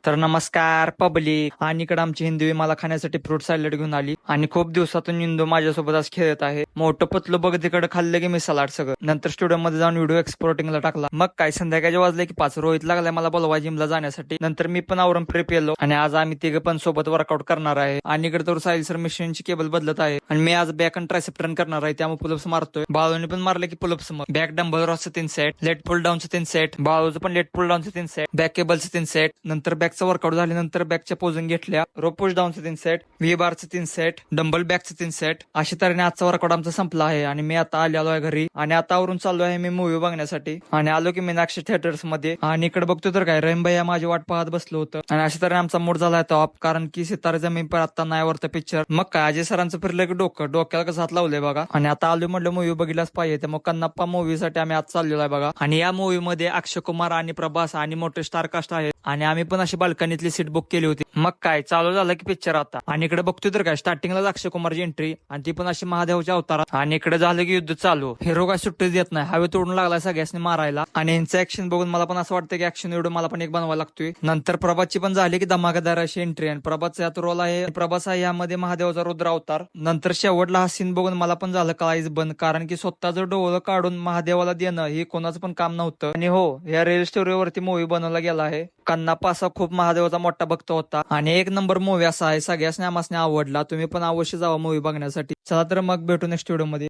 तर नमस्कार पब्लिक. आणि इकडे आमची हिंदू मला खाण्यासाठी फ्रूट सॅलड घेऊन आली आणि खूप दिवसातून हिंदू माझ्यासोबत आज खेळत आहे. मोठं पतलं बघ तिकडे खाल्लं की मी सलाड सगळं. नंतर स्टुडिओ मध्ये जाऊन व्हिडिओ एक्सपोर्टिंगला टाकला. मग काय संध्याकाळचे वाजले की 5 रोहित लागलाय मला बोलवा जिमला जाण्यासाठी. नंतर मी पण आवरून प्रेप येलो आणि आज आम्ही तिघं पण सोबत वर्कआउट करणार आहे. आणि इकडे तर साहिल सर मशीनची केबल बदलत आहे आणि मी आज बॅक आणि ट्रायसेप रन करणार आहे. त्यामुळे पुलप्स मारतोय. बाळूने पण मारले की पुलप्स. मग बॅक डंबल रॉसचं 3 सेट, लेट पुल डाऊनचं 3 सेट, बाळूचं पण लेट पुल डाऊनचं 3 सेट, बॅक केबलचं 3 सेट. नंतर बॅकचं वर्कआउट झाल्यानंतर बॅकच्या पोझिंग घेतल्या. रो पुश डाऊनचं 3 सेट, व्ही बारचं 3 सेट, डंबल बॅकचं 3 सेट. अशा तऱ्हेने आजचा वर्कआउट आमचा संपला आहे आणि मी आता आलेलो आहे घरी आणि आता आवरून चाललो आहे मी मूवी बघण्यासाठी. आणि आलो की मीनाक्षी थिएटर्स मध्ये आणि इकडे बघतो तर काय रहीम भैया माझी वाट पाहत बसलो होतं. आणि अशा तऱ्हेने आमचा मूड झाला टॉप, कारण की सितारे जमीन पर आता नाही वरतं पिक्चर. मग काय अजय सरांचं फिरलं की डोक्याला कसं हात लावलंय बघा. आणि आता आलो म्हटलं मूवी बघितलाच पाहिजे. तर मग कन्नप्पा मूवीसाठी आम्ही आज चाललेलो आहे बघा. आणि या मूवी मध्ये अक्षय कुमार आणि प्रभास आणि मोठे स्टार कास्ट आहेत आणि आम्ही पण अशी बाल्कनीतली सीट बुक केली होती. मग काय चालू झालं की पिक्चर आता. आणि इकडे बघतोय तर काय स्टार्टिंगला अक्षय कुमारची एंट्री आणि ती पण अशी महादेवच्या अवतारात. आणि इकडे झालं की युद्ध चालू. हिरो काय सुट्टीच देत नाही, हवे तोडून लागलाय सगळ्यांनी मारायला. आणि यांचं ऍक्शन बघून मला पण असं वाटतं की ऍक्शन एवढं मला पण एक बनवायला लागतोय. नंतर प्रभासची पण झाली की धमाकेदार अशी एंट्री आणि प्रभासचा यात रोल आहे. प्रभास आहे यामध्ये महादेवाचा रुद्र अवतार. नंतर शेवटला हा सीन बघून मला पण झालं काळीच बंद, कारण की स्वतःचं डोळं काढून महादेवाला देणं हे कोणाचं पण काम नव्हतं. आणि हो, या रिअल स्टोरीवरती मूवी बनवला गेला आहे. कन्नाप्पा असा खूप महादेवाचा मोठा भक्त होता आणि एक नंबर मूवी असा आहे. सगळ्यासनी आमासने आवडला. तुम्ही पण अवश्य जावा मूवी बघण्यासाठी. चला तर मग भेटू नेक्स्ट व्हिडिओ मध्ये.